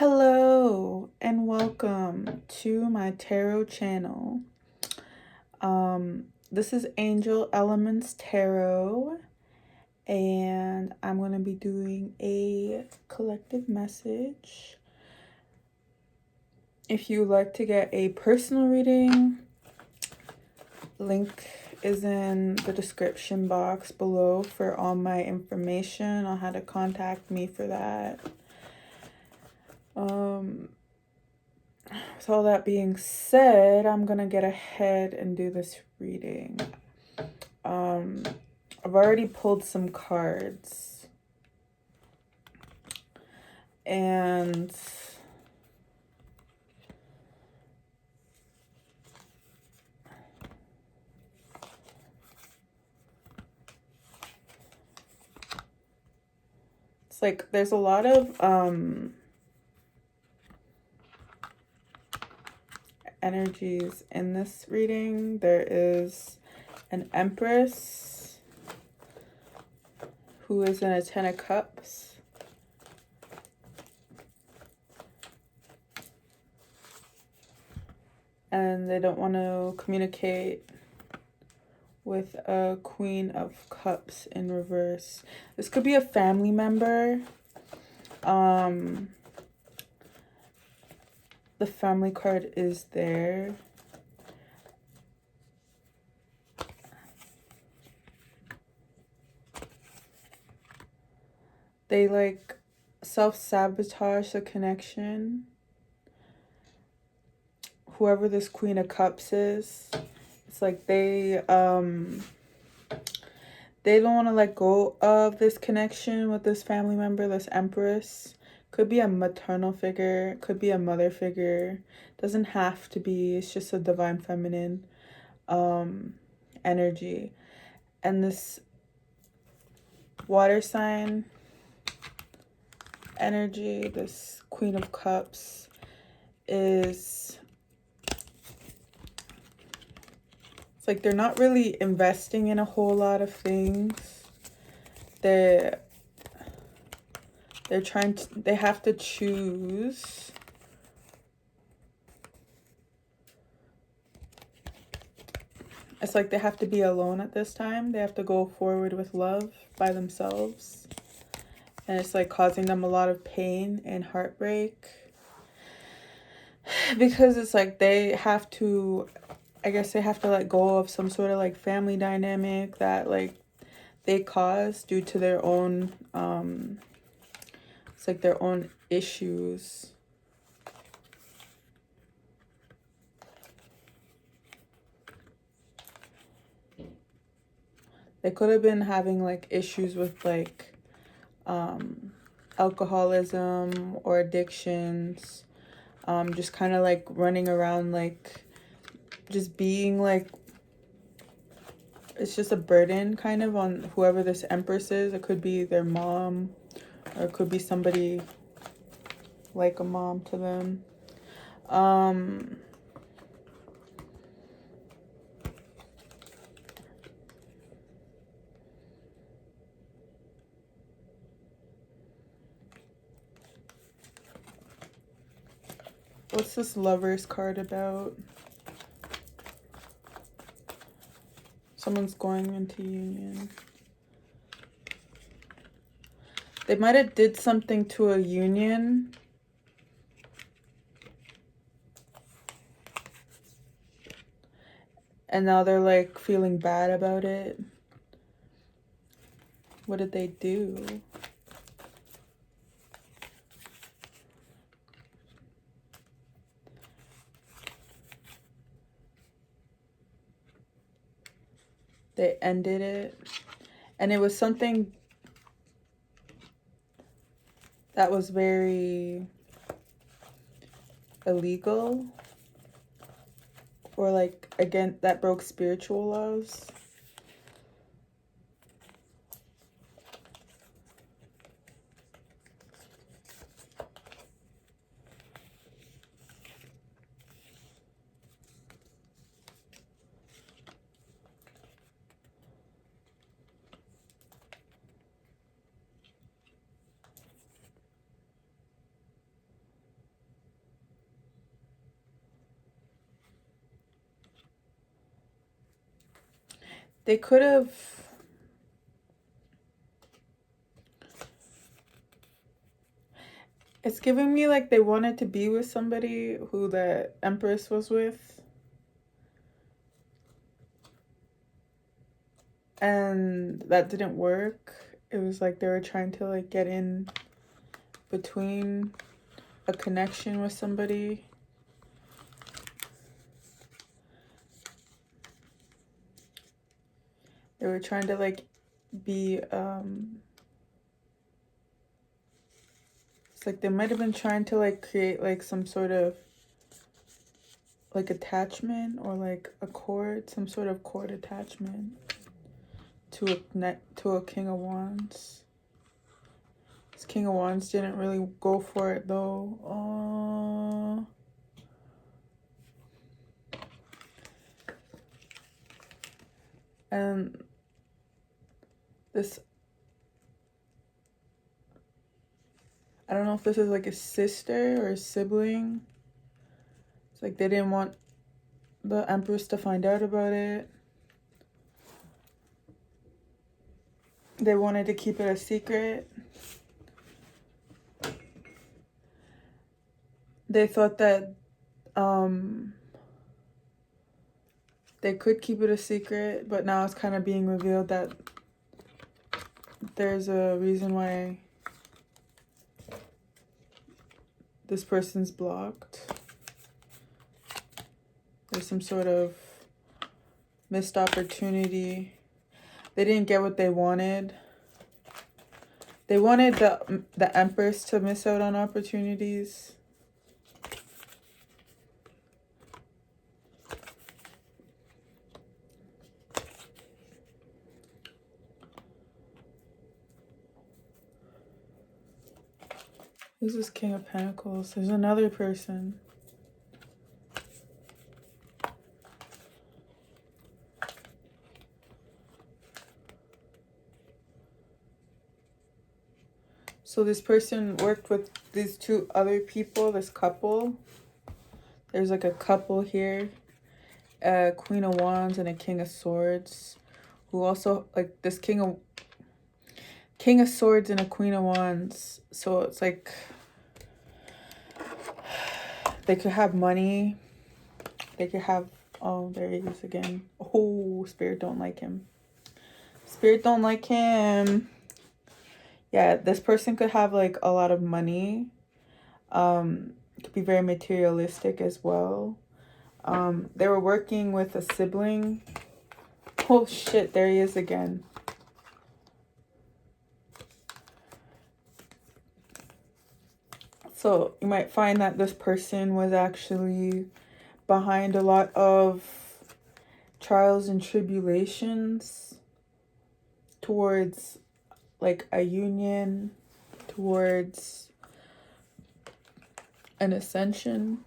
Hello and welcome to my tarot channel. This is Angel.elementz tarot, and I'm going to be doing a collective message. If you'd like to get a personal reading, link is in the description box below for all my information on how to contact me for that. With all that being said, I'm gonna get ahead and do this reading. I've already pulled some cards, and it's like there's a lot of energies in this reading. There is an Empress who is in a 10 of Cups. And they don't want to communicate with a Queen of Cups in reverse. This could be a family member. The family card is there. They like self-sabotage the connection. Whoever this Queen of Cups is, it's like they don't want to let go of this connection with this family member, this Empress. Could be a maternal figure, could be a mother figure. Doesn't have to be. It's just a divine feminine energy. And this water sign energy, this Queen of Cups, is it's like they're not really investing in a whole lot of things. They have to choose. It's like they have to be alone at this time. They have to go forward with love by themselves. And it's like causing them a lot of pain and heartbreak. Because it's like they have to, I guess they have to let go of some sort of like family dynamic that like they caused due to their own, it's like their own issues. They could have been having like issues with like alcoholism or addictions, just kind of like running around like just being like, it's just a burden kind of on whoever this Empress is. It could be their mom, or it could be somebody like a mom to them. What's this Lovers card about? Someone's going into union. They might have did something to a union. And now they're like feeling bad about it. What did they do? They ended it. And it was something that was very illegal. Or like, again, that broke spiritual laws. They could have... It's giving me like they wanted to be with somebody who the Empress was with. And that didn't work. It was like they were trying to like get in between a connection with somebody. They were trying to like be it's like they might have been trying to like create like some sort of like attachment or like a cord, some sort of cord attachment to a King of Wands. This King of Wands didn't really go for it though. And this, I don't know if this is like a sister or a sibling. It's like they didn't want the Empress to find out about it. They wanted to keep it a secret. They thought that they could keep it a secret, but now it's kind of being revealed that there's a reason why this person's blocked. There's some sort of missed opportunity. They didn't get what they wanted. They wanted the Empress to miss out on opportunities. Who's this King of Pentacles? There's another person. So this person worked with these two other people, this couple. There's like a couple here, a Queen of Wands and a King of Swords, who also like this King of Swords and a Queen of Wands. So it's like they could have money. They could have, oh, there he is again. Oh, Spirit don't like him. Spirit don't like him. Yeah, this person could have like a lot of money. Could be very materialistic as well. They were working with a sibling. Oh shit, there he is again. So you might find that this person was actually behind a lot of trials and tribulations towards like a union, towards an ascension.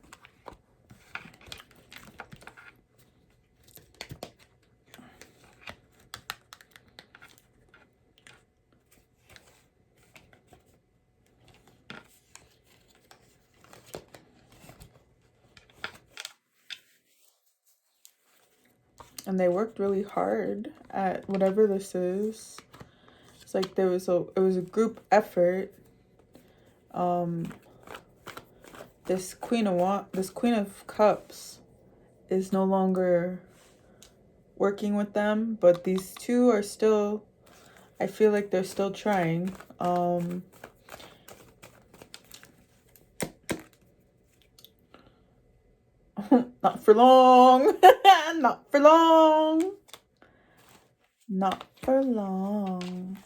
And they worked really hard at whatever this is. It's like it was a group effort. This Queen of Cups is no longer working with them, but these two are still, I feel like they're still trying. Not for long. Not for long. Not for long.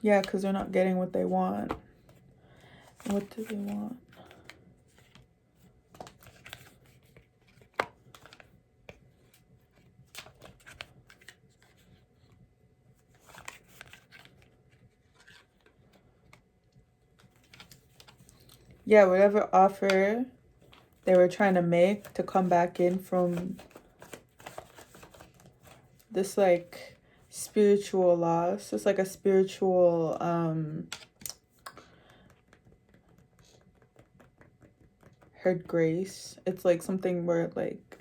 Yeah, because they're not getting what they want. What do they want? Yeah, whatever offer they were trying to make to come back in from this like spiritual loss. It's like a spiritual heard grace. It's like something where like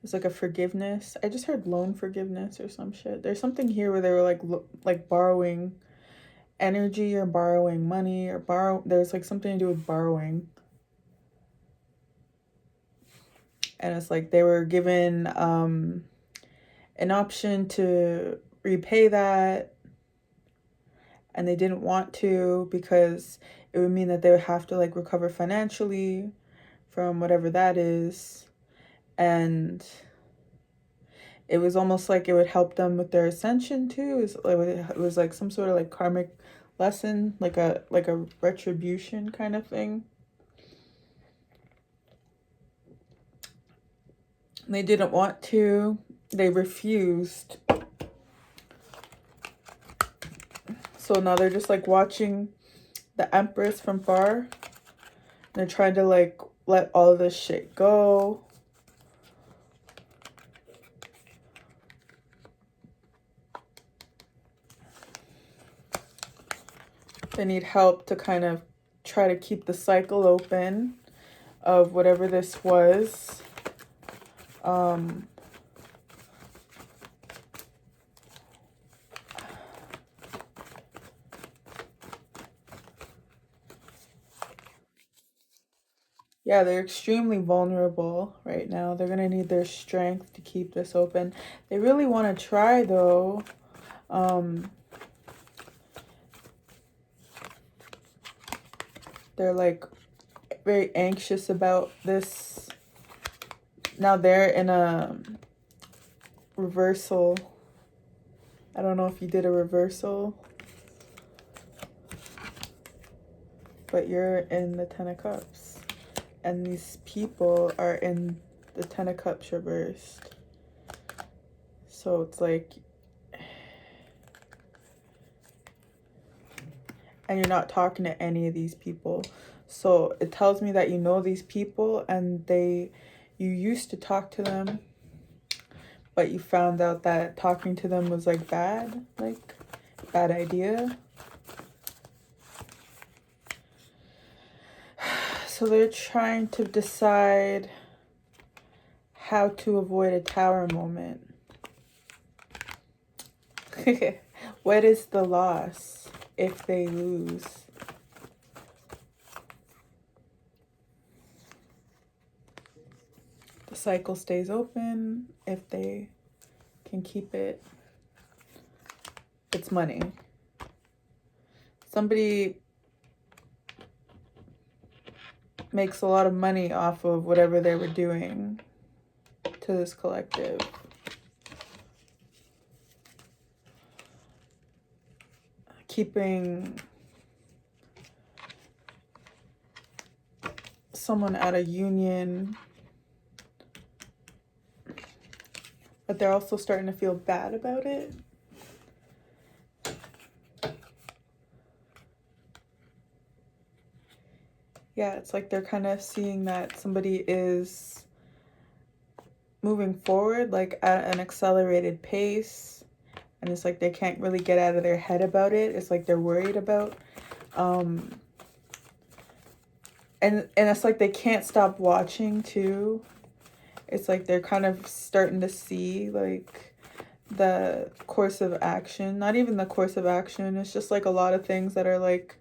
was like a forgiveness. I just heard loan forgiveness or some shit. There's something here where they were like borrowing energy or borrowing money or there's like something to do with borrowing. And it's like they were given an option to repay that, and they didn't want to because it would mean that they would have to like recover financially from whatever that is. And it was almost like it would help them with their ascension too. It was like some sort of like karmic lesson, like a retribution kind of thing. They didn't want to. They refused. So now they're just like watching the Empress from far. They're trying to like let all of this shit go. They need help to kind of try to keep the cycle open of whatever this was. Yeah, they're extremely vulnerable right now. They're going to need their strength to keep this open. They really want to try, though. They're, like, very anxious about this. Now they're in a reversal. I don't know if you did a reversal. But you're in the Ten of Cups. And these people are in the Ten of Cups reversed. So it's like, and you're not talking to any of these people. So it tells me that you know these people and you used to talk to them, but you found out that talking to them was like bad idea. So they're trying to decide how to avoid a tower moment. What is the loss if they lose? The cycle stays open if they can keep it. It's money. Somebody makes a lot of money off of whatever they were doing to this collective. Keeping someone out of union, but they're also starting to feel bad about it. Yeah, it's like they're kind of seeing that somebody is moving forward, like at an accelerated pace. And it's like they can't really get out of their head about it. It's like they're worried about. And it's like they can't stop watching too. It's like they're kind of starting to see like the course of action. Not even the course of action. It's just like a lot of things that are like...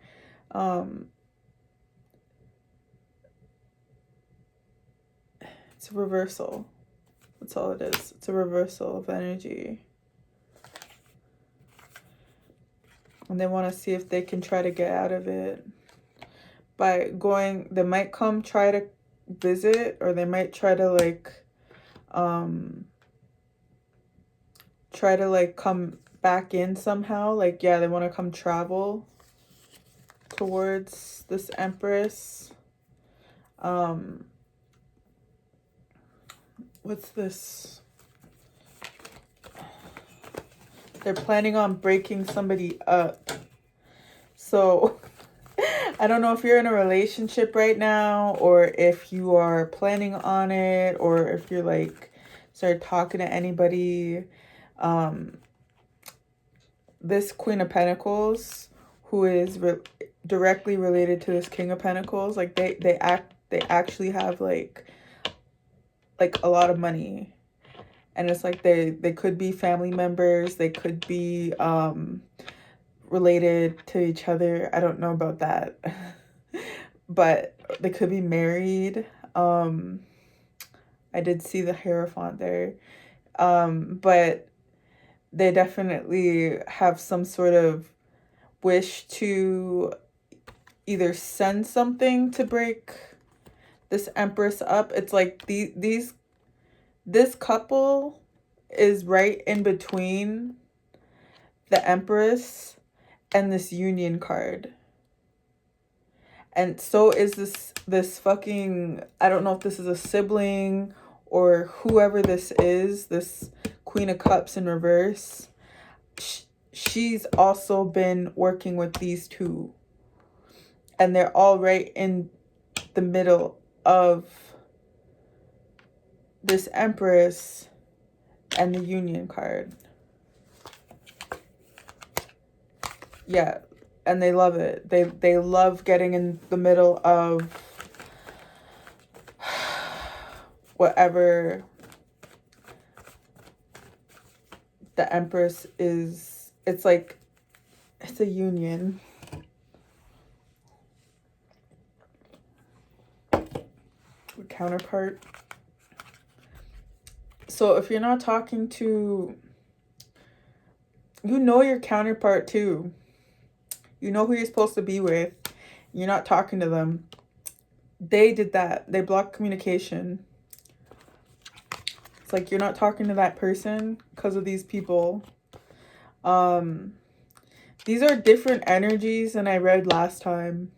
it's a reversal. That's all it is. It's a reversal of energy. And they want to see if they can try to get out of it by going. They might come try to visit, or they might try to like come back in somehow. Like, yeah, they want to come travel towards this Empress. What's this? They're planning on breaking somebody up. So I don't know if you're in a relationship right now, or if you are planning on it, or if you're like start talking to anybody. This Queen of Pentacles, who is directly related to this King of Pentacles, like they actually have like a lot of money. And it's like they could be family members, they could be related to each other. I don't know about that. But they could be married. I did see the Hierophant there. But they definitely have some sort of wish to either send something to break this Empress up. It's like this couple is right in between the Empress and this Union card. And so is this fucking, I don't know if this is a sibling or whoever this is, this Queen of Cups in reverse. She's also been working with these two. And they're all right in the middle of this Empress and the Union card. Yeah, and they love it. They love getting in the middle of whatever the Empress is. It's like, it's a union. Counterpart. So if you're not talking to, you know your counterpart too. You know who you're supposed to be with. You're not talking to them. They did that. They blocked communication. It's like you're not talking to that person because of these people. These are different energies than I read last time.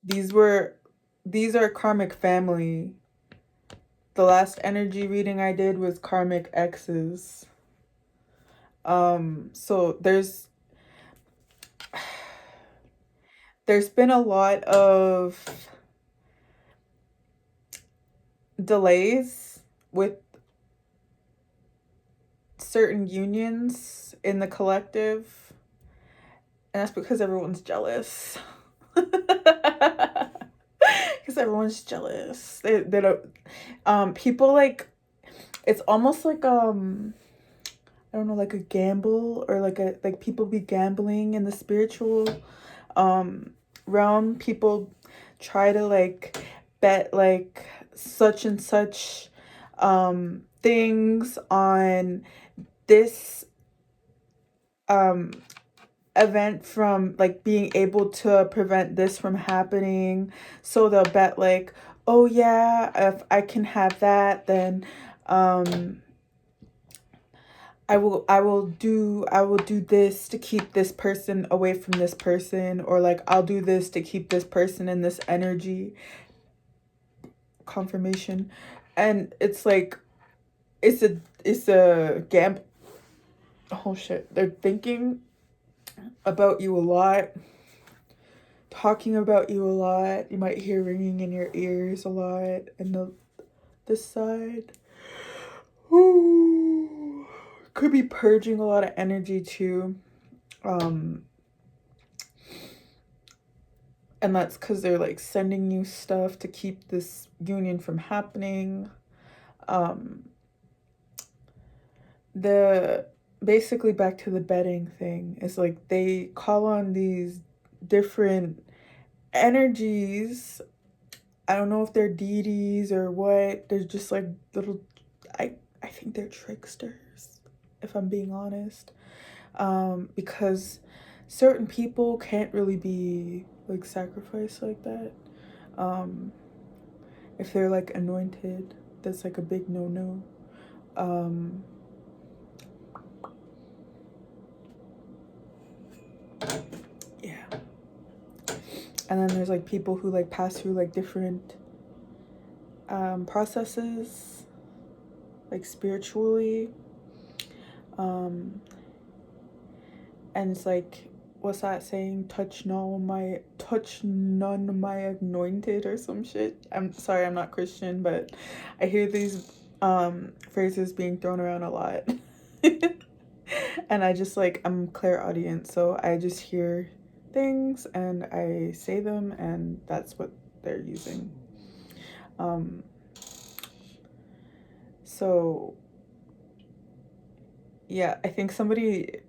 These are karmic family. The last energy reading I did was karmic exes. So there's been a lot of delays with certain unions in the collective, and that's because everyone's jealous. Because everyone's jealous. They don't, people like, it's almost like I don't know, like a gamble, or like people be gambling in the spiritual realm. People try to like bet like such and such things on this event from like being able to prevent this from happening. So they'll bet like, oh yeah, if I can have that, then I will do this to keep this person away from this person, or like I'll do this to keep this person in this energy. Confirmation. And it's like, it's a gamble. Oh shit, they're thinking about you a lot, talking about you a lot. You might hear ringing in your ears a lot. And this side, ooh, could be purging a lot of energy too. And that's because they're like sending you stuff to keep this union from happening. The basically, back to the betting thing, is like they call on these different energies. I don't know if they're deities or what. They're just like little, I think they're tricksters, if I'm being honest. Because certain people can't really be like sacrificed like that. If they're like anointed, that's like a big no-no. Yeah. And then there's like people who like pass through like different processes, like spiritually. And it's like, what's that saying? Touch none my anointed, or some shit. I'm sorry, I'm not Christian, but I hear these phrases being thrown around a lot. And I just like, I'm clairaudient, so I just hear things and I say them, and that's what they're using. So yeah, I think somebody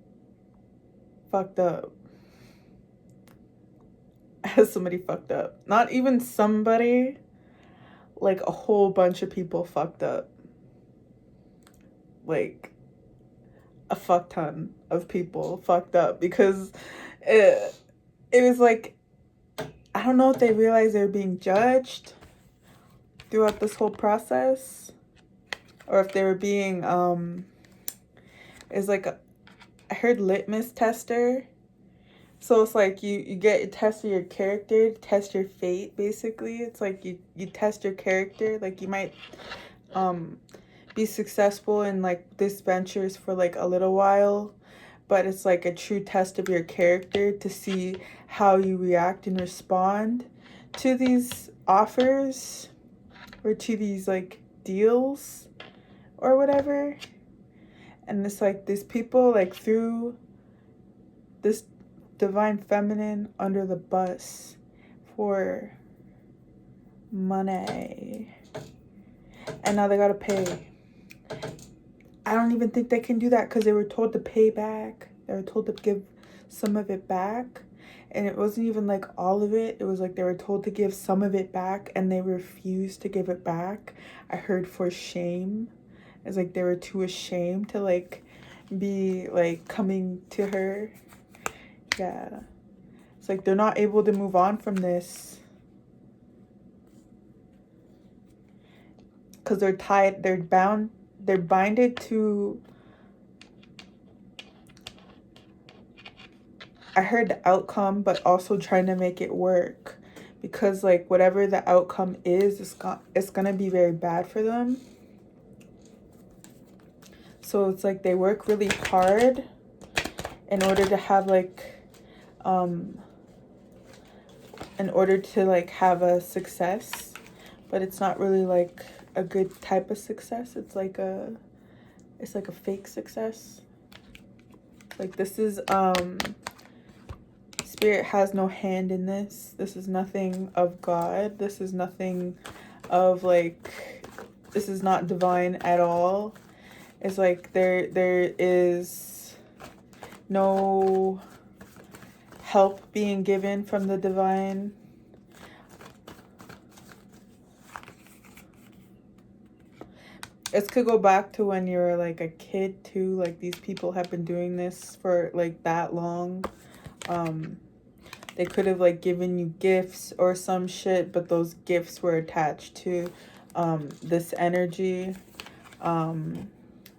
fucked up. Somebody fucked up. Not even somebody, like a whole bunch of people fucked up. Like a fuck ton of people fucked up because it was like, I don't know if they realized they were being judged throughout this whole process, or if they were being it's like I heard litmus tester. So it's like you get a test of your character, test your fate, basically. It's like you test your character. Like you might be successful in like this ventures for like a little while, but it's like a true test of your character to see how you react and respond to these offers or to these like deals or whatever. And it's like these people like threw this divine feminine under the bus for money, and now they gotta pay. I don't even think they can do that because they were told to pay back. They were told to give some of it back, and it wasn't even like all of it. It was like they were told to give some of it back and they refused to give it back. I heard for shame. It's like they were too ashamed to like be like coming to her. Yeah. It's like they're not able to move on from this because they're tied, they're bound, they're binded to, I heard the outcome, but also trying to make it work, because like whatever the outcome is, it's gonna be very bad for them. So it's like they work really hard in order to have like in order to like have a success, but it's not really like a good type of success. It's like a fake success. Like this is Spirit has no hand in this. This is nothing of God. This is nothing of like, this is not divine at all. It's like there is no help being given from the divine. This could go back to when you were like a kid too. Like these people have been doing this for like that long. They could have like given you gifts or some shit, but those gifts were attached to this energy.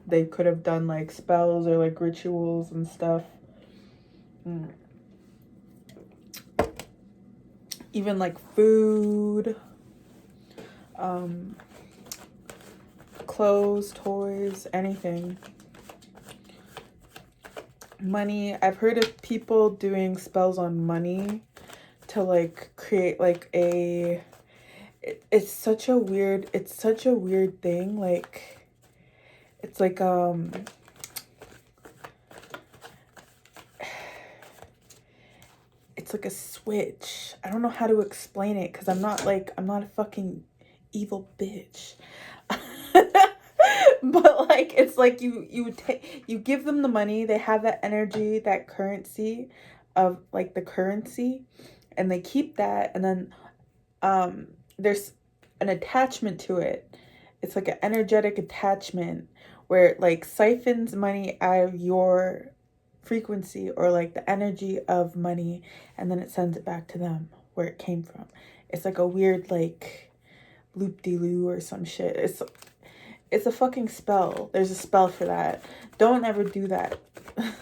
They could have done like spells or like rituals and stuff. Even like food, clothes, toys, anything. Money. I've heard of people doing spells on money to like create like a, it's such a weird thing. Like it's like it's like a switch. I don't know how to explain it because I'm not a fucking evil bitch. But like it's like you give them the money, they have that energy, that currency of like the currency, and they keep that, and then there's an attachment to it. It's like an energetic attachment where it like siphons money out of your frequency or like the energy of money, and then it sends it back to them where it came from. It's like a weird like loop-de-loo or some shit. It's a fucking spell. There's a spell for that. Don't ever do that.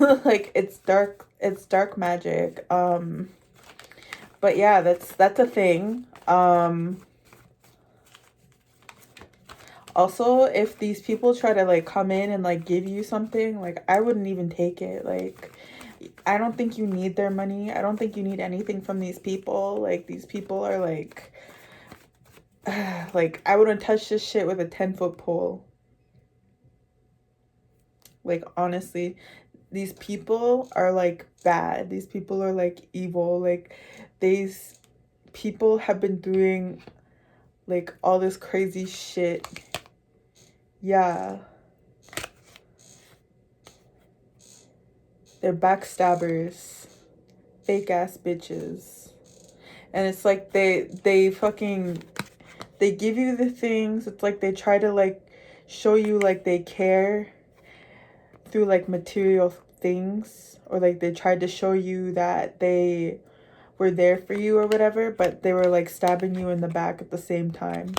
Like it's dark magic. But yeah, that's a thing. Also, if these people try to like come in and like give you something, like I wouldn't even take it. Like I don't think you need their money. I don't think you need anything from these people. Like these people are like like I wouldn't touch this shit with a 10-foot pole. Like honestly, these people are like bad. These people are like evil. Like these people have been doing like all this crazy shit Yeah. They're backstabbers. Fake ass bitches. And it's like they fucking, they give you the things. It's like they try to like show you like they care through like material things, or like they tried to show you that they were there for you or whatever, but they were like stabbing you in the back at the same time.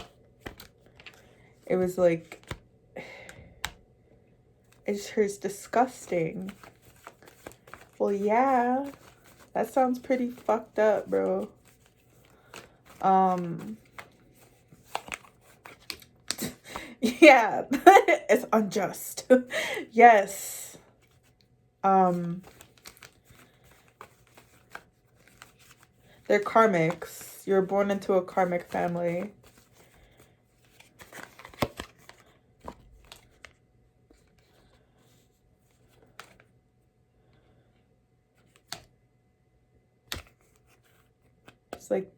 It was like, it just hurts. Disgusting. Well, yeah, that sounds pretty fucked up, bro. Yeah, it's unjust. Yes. They're karmics. You're born into a karmic family. It's like,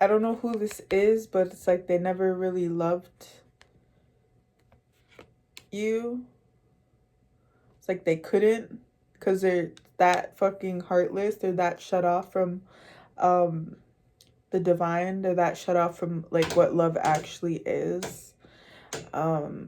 I don't know who this is, but it's like they never really loved you. It's like they couldn't, because they're that fucking heartless. They're that shut off from the divine. They're that shut off from like what love actually is. I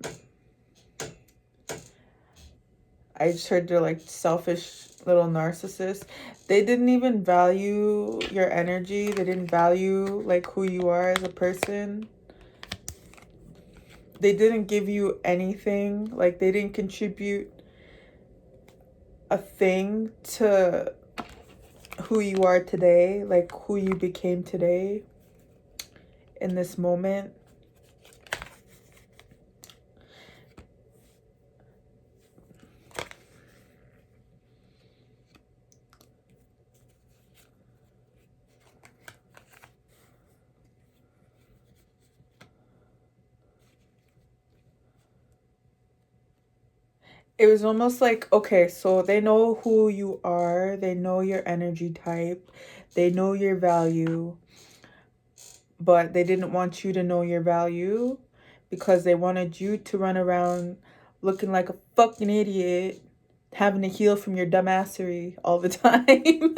just heard they're like selfish little narcissists. They didn't even value your energy. They didn't value like who you are as a person. They didn't give you anything. Like they didn't contribute a thing to who you are today, like who you became today in this moment. It was almost like, okay, so they know who you are, they know your energy type, they know your value, but they didn't want you to know your value because they wanted you to run around looking like a fucking idiot, having to heal from your dumbassery all the time.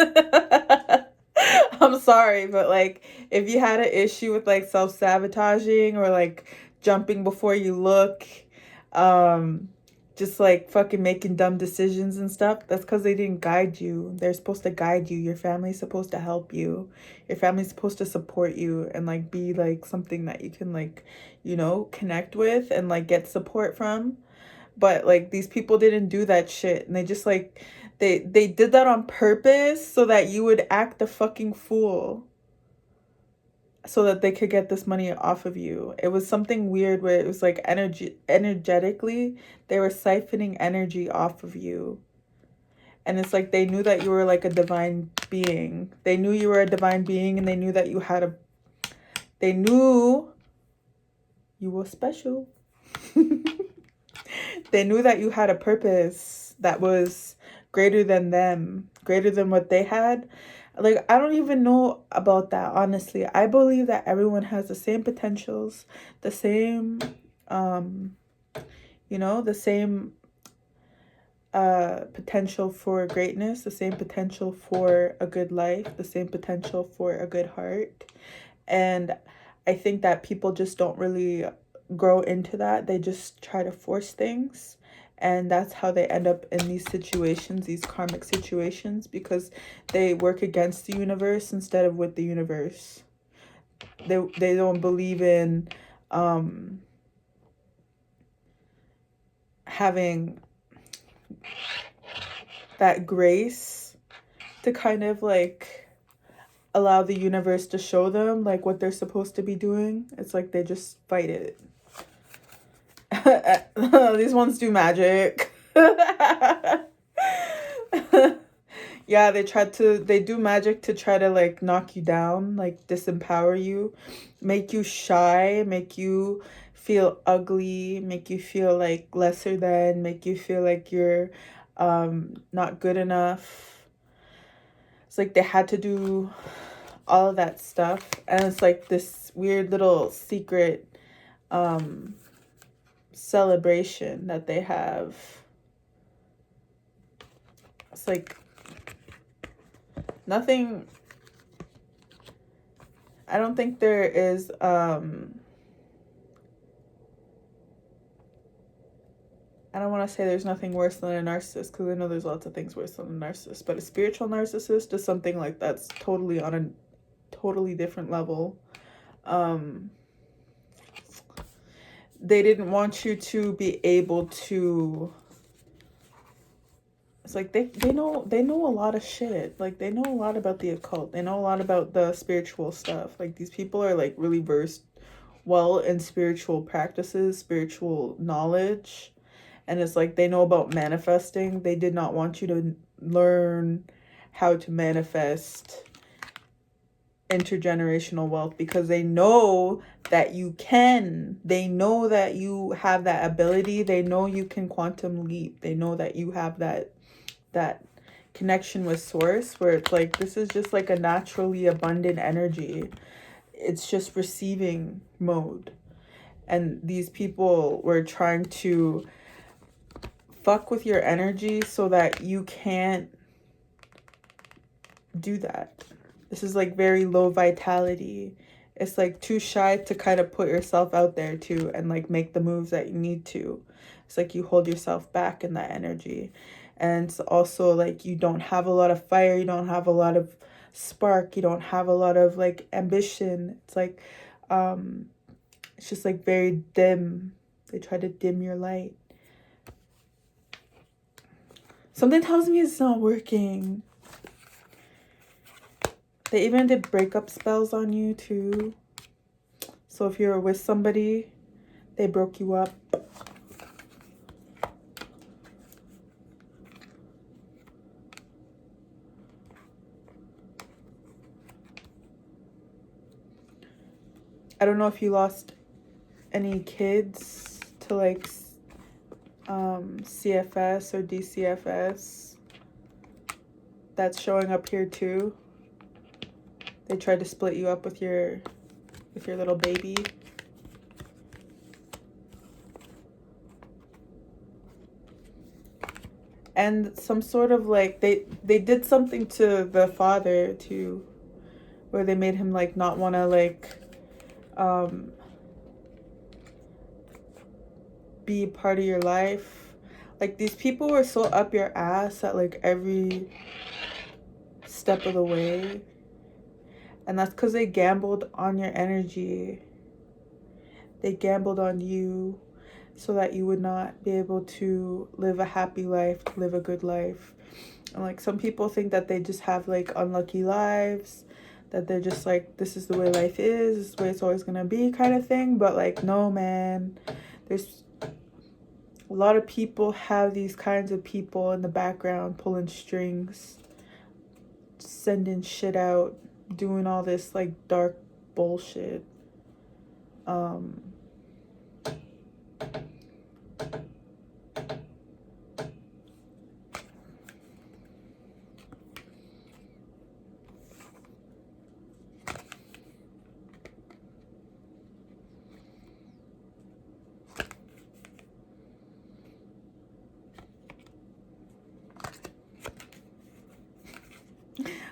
I'm sorry, but like if you had an issue with like self-sabotaging or like jumping before you look, just like fucking making dumb decisions and stuff, that's because they didn't guide you. They're supposed to guide you. Your family's supposed to help you. Your family's supposed to support you and like be like something that you can like, you know, connect with and like get support from. But like these people didn't do that shit, and they just like they did that on purpose so that you would act a fucking fool, so that they could get this money off of you. It was something weird where it was like energetically, they were siphoning energy off of you. And it's like they knew that you were like a divine being. They knew you were a divine being, and they knew that you had a, they knew you were special. They knew that you had a purpose that was greater than them, greater than what they had. Like, I don't even know about that, honestly. I believe that everyone has the same potentials, the same, you know, the same potential for greatness, the same potential for a good life, the same potential for a good heart. And I think that people just don't really grow into that. They just try to force things. And that's how they end up in these situations, these karmic situations, because they work against the universe instead of with the universe. They don't believe in having that grace to kind of like allow the universe to show them like what they're supposed to be doing. It's like they just fight it. These ones do magic. Yeah, they do magic to try to like knock you down, like disempower you, make you shy, make you feel ugly, make you feel like lesser than, make you feel like you're not good enough. It's like they had to do all of that stuff, and it's like this weird little secret celebration that they have. It's like nothing. I don't think there is I don't want to say there's nothing worse than a narcissist, because I know there's lots of things worse than a narcissist, but a spiritual narcissist is something like that's totally on a totally different level. They didn't want you to be able to, it's like they know a lot of shit. Like, they know a lot about the occult. They know a lot about the spiritual stuff. Like, these people are like really versed well in spiritual practices, spiritual knowledge. And it's like they know about manifesting. They did not want you to learn how to manifest intergenerational wealth, because they know that you can. They know that you have that ability. They know you can quantum leap. They know that you have that connection with source, where it's like, this is just like a naturally abundant energy. It's just receiving mode. And these people were trying to fuck with your energy so that you can't do that. This is like very low vitality. It's like too shy to kind of put yourself out there too and like make the moves that you need to. It's like you hold yourself back in that energy. And it's also like you don't have a lot of fire, you don't have a lot of spark, you don't have a lot of like ambition. It's like it's just like very dim. They try to dim your light. Something tells me it's not working. They even did breakup spells on you too. So if you're with somebody, they broke you up. I don't know if you lost any kids to like CFS or DCFS. That's showing up here too. They tried to split you up with your little baby. And some sort of like they did something to the father too, where they made him like not want to like be part of your life. Like, these people were so up your ass at like every step of the way. And that's because they gambled on your energy. They gambled on you so that you would not be able to live a happy life, to live a good life. And like, some people think that they just have like unlucky lives, that they're just like, this is the way life is, this is the way it's always gonna be kind of thing. But like, no, man. There's a lot of people have these kinds of people in the background pulling strings, sending shit out, doing all this like dark bullshit.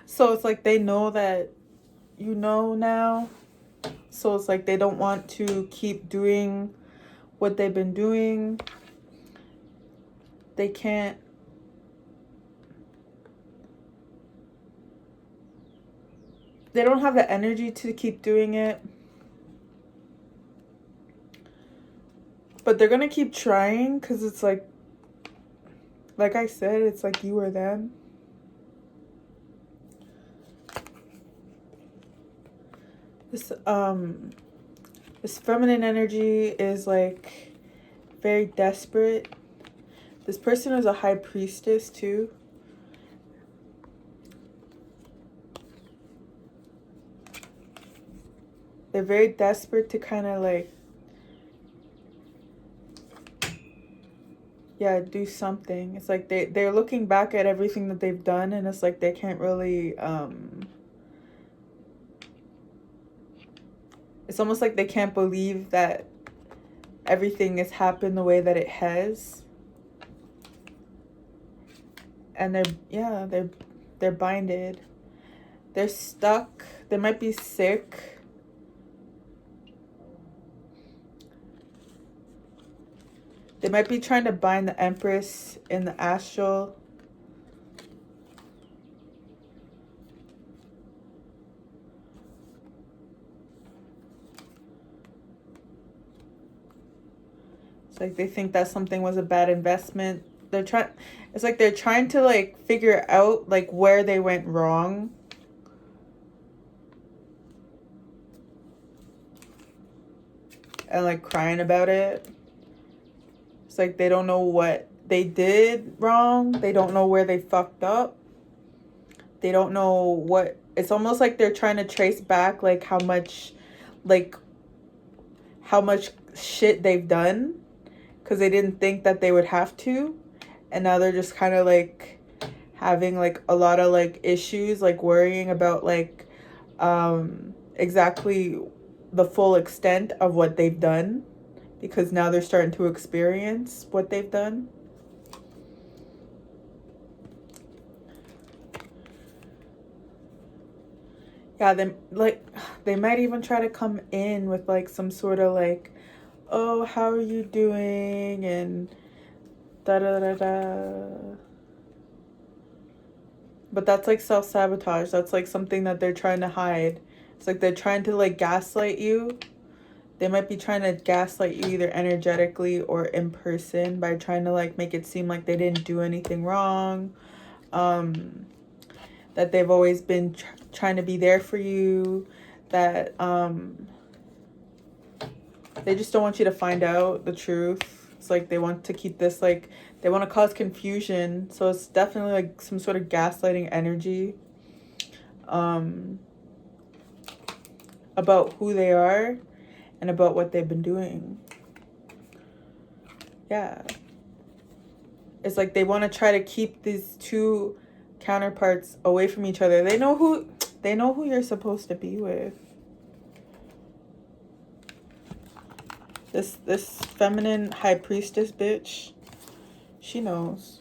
So it's like they know that you know now. So it's like they don't want to keep doing what they've been doing. They can't. They don't have the energy to keep doing it. But they're going to keep trying, because it's like I said, it's like you or them. This feminine energy is like very desperate. This person is a high priestess too. They're very desperate to kind of like, yeah, do something. It's like they're looking back at everything that they've done, and it's like they can't really it's almost like they can't believe that everything has happened the way that it has. And they're binded. They're stuck. They might be sick. They might be trying to bind the Empress in the astral. It's like they think that something was a bad investment. It's like they're trying to like figure out like where they went wrong. And like crying about it. It's like they don't know what they did wrong. They don't know where they fucked up. They don't know what, it's almost like they're trying to trace back like how much shit they've done, because they didn't think that they would have to. And now they're just kind of like having like a lot of like issues, like worrying about like exactly the full extent of what they've done, because now they're starting to experience what they've done. Yeah, they might even try to come in with like some sort of like, oh, how are you doing, and da da da da. But that's like self-sabotage. That's like something that they're trying to hide. It's like they're trying to like gaslight you. They might be trying to gaslight you either energetically or in person by trying to like make it seem like they didn't do anything wrong. That they've always been trying to be there for you. That they just don't want you to find out the truth. It's like they want to keep this like, they want to cause confusion. So it's definitely like some sort of gaslighting energy about who they are and about what they've been doing. Yeah. It's like they want to try to keep these two counterparts away from each other. They know who you're supposed to be with. This feminine high priestess bitch, she knows.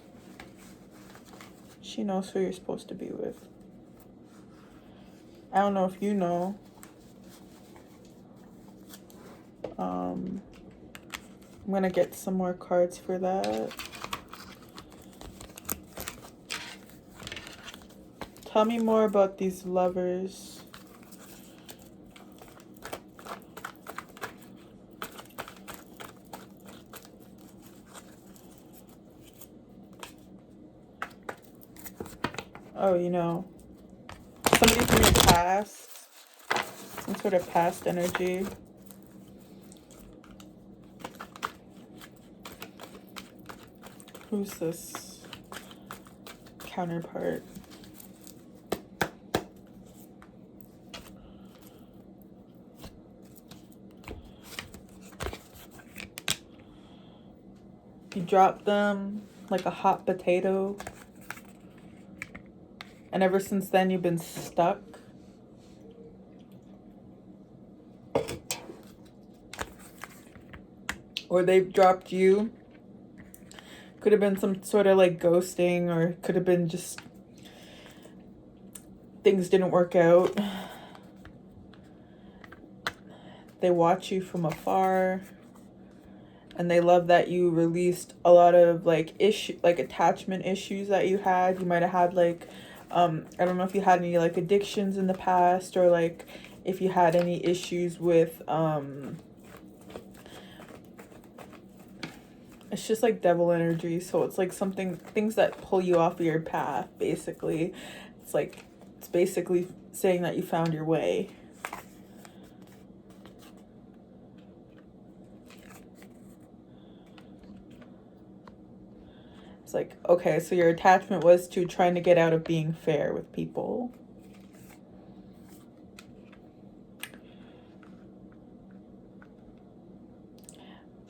She knows who you're supposed to be with. I don't know if you know. I'm gonna get some more cards for that. Tell me more about these lovers. Oh, you know, somebody from your past, some sort of past energy. Who's this counterpart? You dropped them like a hot potato. And ever since then, you've been stuck. Or they've dropped you. Could have been some sort of like ghosting, or could have been just things didn't work out. They watch you from afar. And they love that you released a lot of like attachment issues that you had. You might have had like, I don't know if you had any like addictions in the past, or like if you had any issues with, it's just like devil energy. So it's like things that pull you off of your path, basically. It's basically saying that you found your way. It's like, okay, so your attachment was to trying to get out of being fair with people.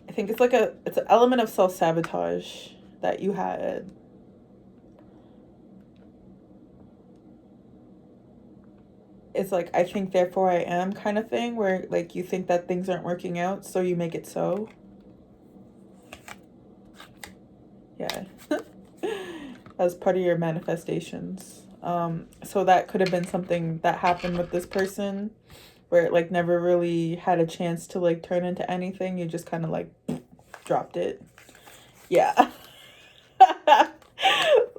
I think it's an element of self-sabotage that you had. It's like, I think, therefore I am kind of thing, where like you think that things aren't working out, so you make it so. as part of your manifestations. So that could have been something that happened with this person where it like never really had a chance to like turn into anything. You just kind of like dropped it. Yeah.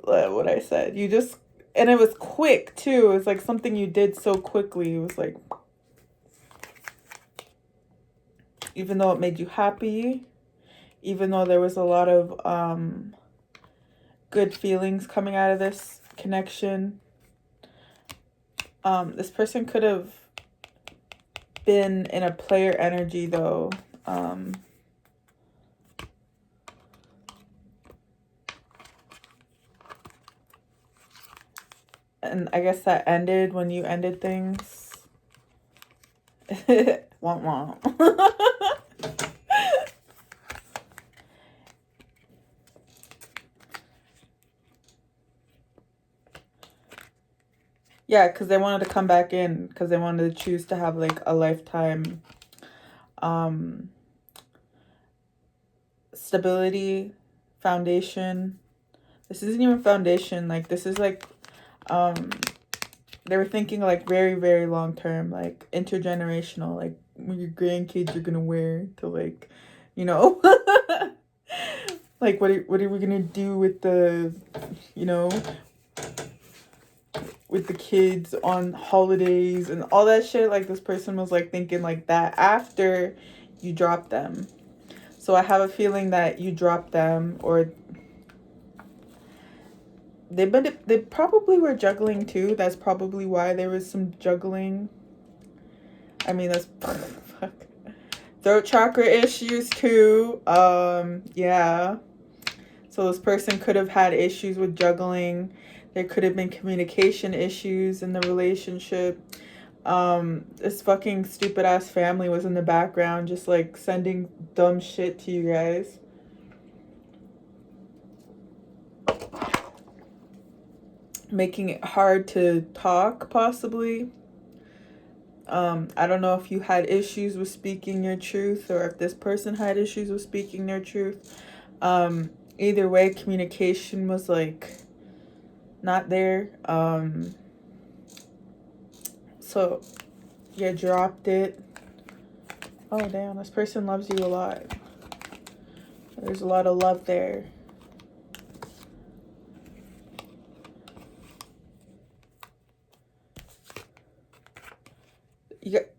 What I said. You just, and it was quick too. It was like something you did so quickly. It was like, even though it made you happy, even though there was a lot of good feelings coming out of this connection, this person could have been in a player energy though. And I guess that ended when you ended things. Womp womp. Yeah, because they wanted to come back in because they wanted to choose to have like a lifetime stability, foundation. This isn't even foundation. Like this is like they were thinking like very, very long term, like intergenerational, like your grandkids are gonna wear to like, you know, like what are we gonna do with the, you know, with the kids on holidays and all that shit. Like this person was like thinking like that after you dropped them. So I have a feeling that you dropped them, or they probably were juggling too. That's probably why there was some juggling. I mean, that's fuck. Throat chakra issues too. Yeah. So this person could have had issues with juggling. There could have been communication issues in the relationship. This fucking stupid ass family was in the background just like sending dumb shit to you guys. Making it hard to talk, possibly. I don't know if you had issues with speaking your truth or if this person had issues with speaking their truth. Either way, communication was like not there. So you dropped it. Oh damn, this person loves you a lot. There's a lot of love there.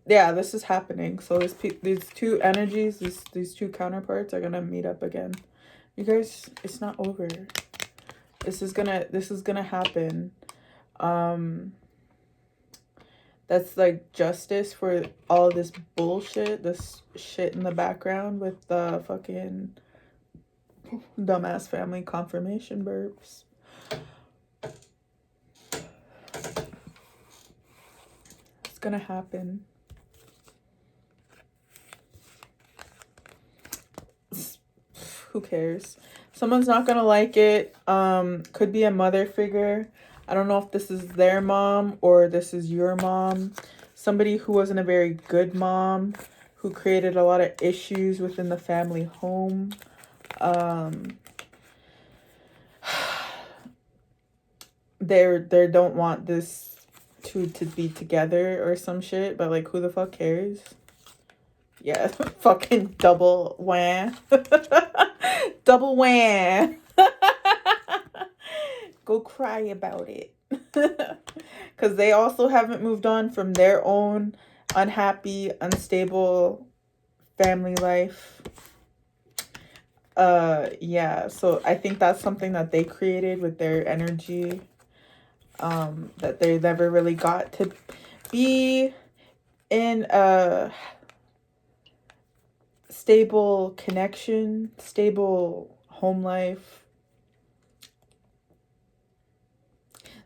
Yeah, this is happening. So these two energies, these two counterparts are gonna meet up again. You guys, it's not over. This is gonna happen. That's like justice for all this bullshit, this shit in the background with the fucking dumbass family confirmation burps. It's gonna happen. Who cares? Someone's not gonna like it. Could be a mother figure. I don't know if this is their mom or this is your mom. Somebody who wasn't a very good mom, who created a lot of issues within the family home. They don't want this to be together or some shit, but like who the fuck cares? Yeah, fucking double wham. Double wham. Go cry about it. Because they also haven't moved on from their own unhappy, unstable family life. Yeah, so I think that's something that they created with their energy. That they never really got to be in a stable connection, stable home life.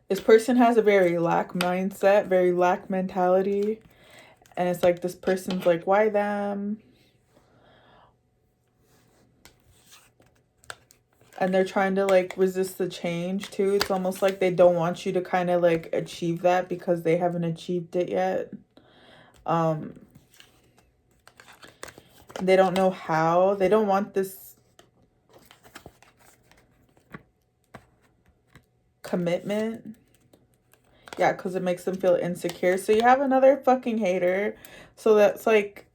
This person has a very lack mindset, very lack mentality. And it's like this person's like, why them? And they're trying to like resist the change too. It's almost like they don't want you to kind of like achieve that because they haven't achieved it yet. They don't know how. They don't want this. commitment. Yeah, because it makes them feel insecure. So you have another fucking hater. So that's like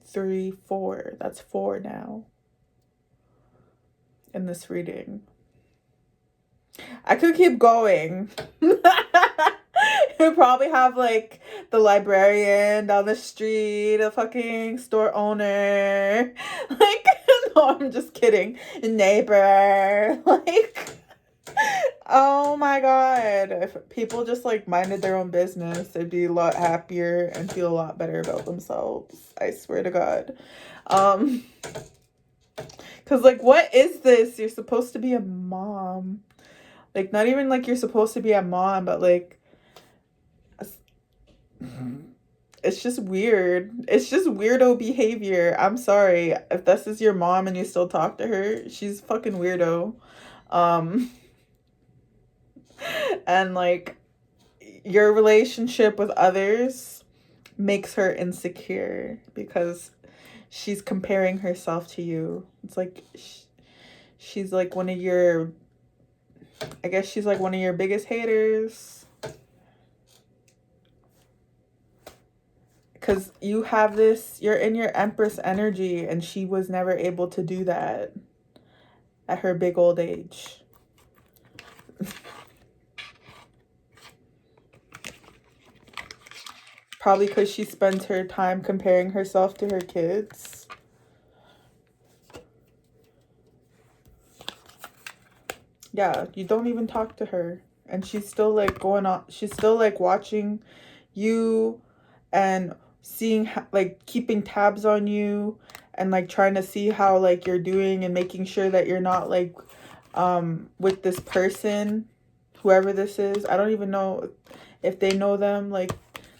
3, 4. That's 4 now in this reading. I could keep going. You probably have like the librarian down the street, a fucking store owner. Like, no, I'm just kidding. Neighbor. Like, oh my god. If people just like minded their own business, they'd be a lot happier and feel a lot better about themselves. I swear to God. Because like, what is this? You're supposed to be a mom. Like, not even like you're supposed to be a mom, but like, it's just weird. It's just weirdo behavior. I'm sorry. If this is your mom and you still talk to her, she's fucking weirdo. And like, your relationship with others makes her insecure because she's comparing herself to you. It's like she's like one of your, I guess she's like one of your biggest haters. Because you have this, you're in your Empress energy, and she was never able to do that at her big old age. Probably because she spends her time comparing herself to her kids. Yeah, you don't even talk to her. And she's still like going on, she's still like watching you and seeing, like keeping tabs on you and like trying to see how like you're doing and making sure that you're not like with this person, whoever this is. I don't even know if they know them. Like,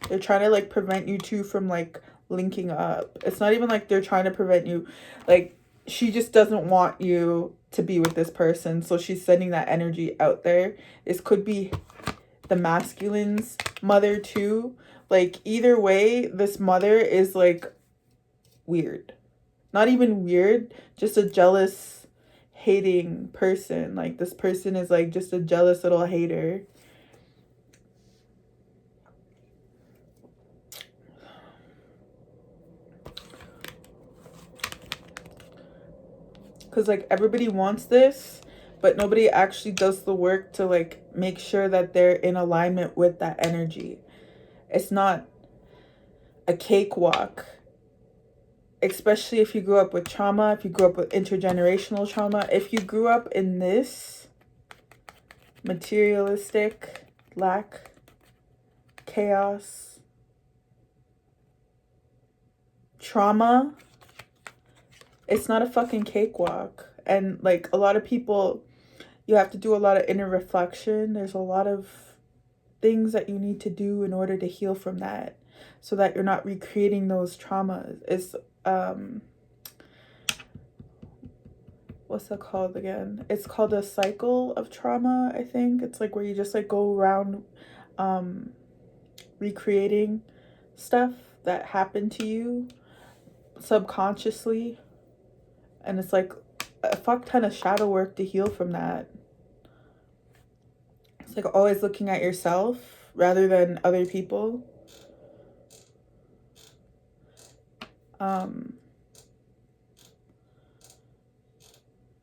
they're trying to like prevent you two from like linking up. It's not even like they're trying to prevent you. Like, she just doesn't want you to be with this person. So she's sending that energy out there. This could be the masculine's mother too. Like, either way, this mother is like weird. Not even weird, just a jealous, hating person. Like, this person is like just a jealous little hater. Because like, everybody wants this, but nobody actually does the work to like make sure that they're in alignment with that energy. It's not a cakewalk, especially if you grew up with trauma, if you grew up with intergenerational trauma. If you grew up in this materialistic, lack, chaos, trauma, it's not a fucking cakewalk. And like, a lot of people, you have to do a lot of inner reflection. There's a lot of things that you need to do in order to heal from that, so that you're not recreating those traumas. It's what's that called again? It's called a cycle of trauma, I think. It's like where you just like go around recreating stuff that happened to you subconsciously, and it's like a fuck ton of shadow work to heal from that. It's like always looking at yourself rather than other people.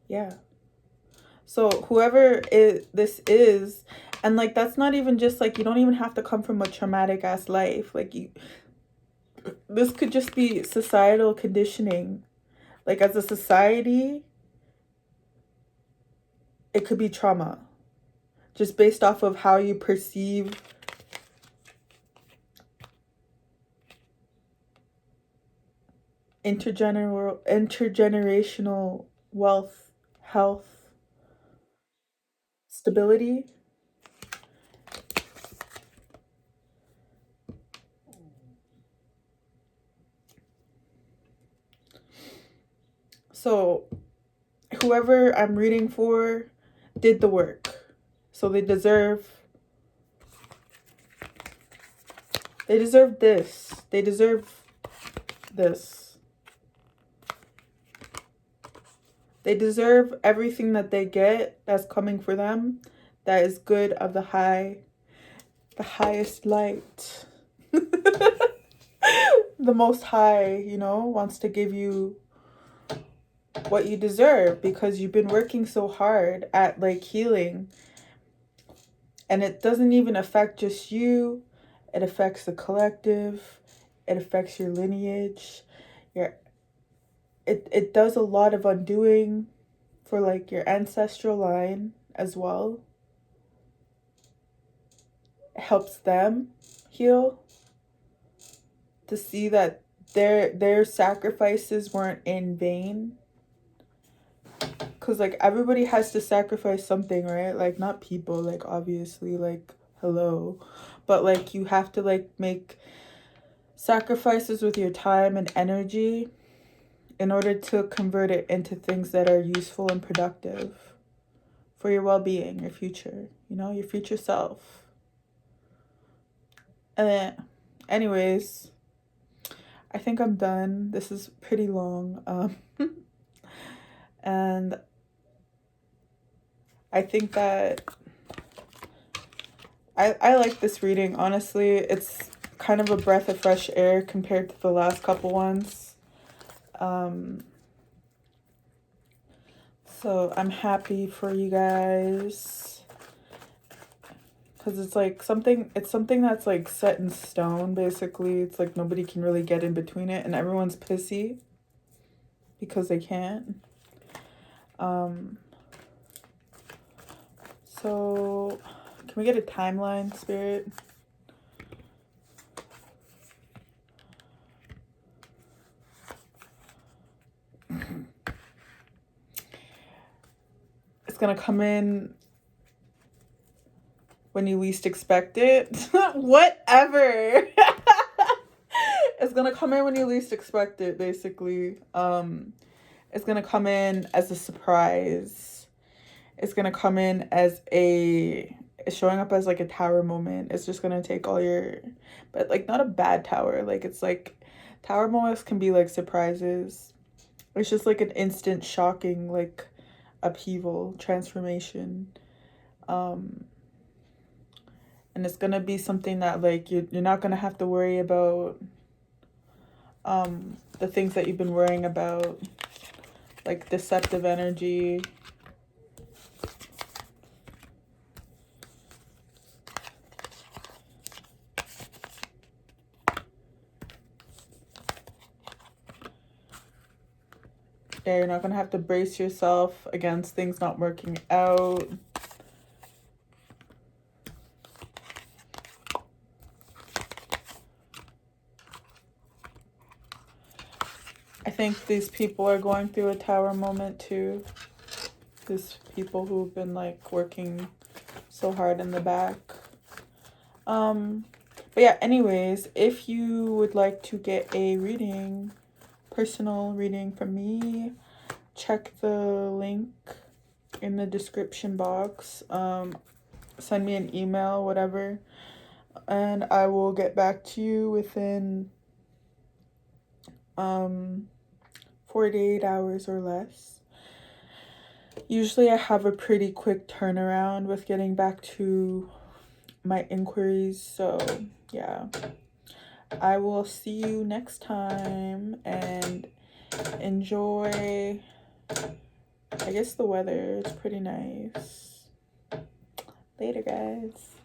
Yeah. So whoever this is, and like, that's not even just like, you don't even have to come from a traumatic ass life. Like, this could just be societal conditioning. Like, as a society, it could be trauma, just based off of how you perceive intergenerational wealth, health, stability. So whoever I'm reading for did the work. So they deserve this. They deserve this. They deserve everything that they get that's coming for them. that is good of the highest light. The Most High, you know, wants to give you what you deserve because you've been working so hard at like healing. And it doesn't even affect just you. It affects the collective. It affects your lineage. It does a lot of undoing for like your ancestral line as well. It helps them heal, to see that their sacrifices weren't in vain. Because like everybody has to sacrifice something, right? Like not people, like obviously, like hello, but like you have to like make sacrifices with your time and energy in order to convert it into things that are useful and productive for your well-being, your future, you know, your future self. And then anyways, I think I'm done. This is pretty long. And I think that I like this reading. Honestly, it's kind of a breath of fresh air compared to the last couple ones. So I'm happy for you guys, because it's like something that's like set in stone, basically. It's like nobody can really get in between it, and everyone's pissy because they can't. So can we get a timeline, Spirit? It's gonna come in when you least expect it. Whatever. It's gonna come in when you least expect it, basically. It's gonna come in as a surprise. It's gonna come in as it's showing up as like a tower moment. It's just gonna take all your, but like not a bad tower. Like it's like tower moments can be like surprises. It's just like an instant shocking like upheaval, transformation. And it's gonna be something that like you're not gonna have to worry about the things that you've been worrying about, like deceptive energy. Yeah, you're not gonna have to brace yourself against things not working out. I think these people are going through a tower moment too. These people who've been like working so hard in the back. But yeah, anyways, if you would like to get a reading, personal reading from me, check the link in the description box. Send me an email, whatever, and I will get back to you within 48 hours or less. Usually I have a pretty quick turnaround with getting back to my inquiries, so yeah. I will see you next time, and enjoy. I guess the weather is pretty nice. Later, guys.